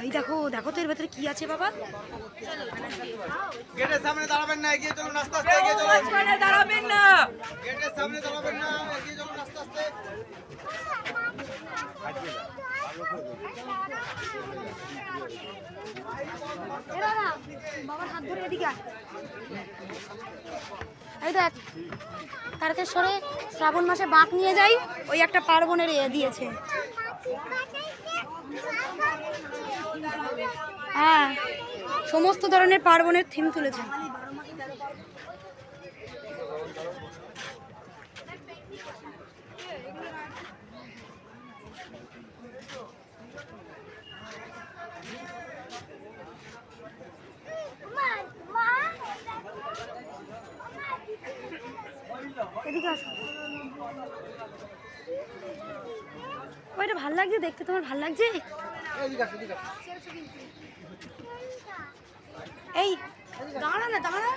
এই দেখো দেখো তো এর ভেতরে কি আছে বাবা। গেটের সামনে দাঁড়াবেন না, এগিয়ে চলুন আস্তে আস্তে, এগিয়ে চলুন। মাঝখানে দাঁড়াবেন না, গেটের সামনে দাঁড়াবেন না, এগিয়ে চলুন আস্তে আস্তে। বাবার হাত ধরে এদিকে আয়। এই দেখ তারকেশ্বরে শ্রাবণ মাসে বাঁক নিয়ে যাই, ওই একটা পার্বণের দিয়েছে। হ্যাঁ সমস্ত ধরনের পার্বণের থিম তুলেছে। এদিকে আসো। ওইটা ভাল লাগছে দেখতে, তোমার ভাল লাগছে? এই দাঁড়া না দাঁড়া।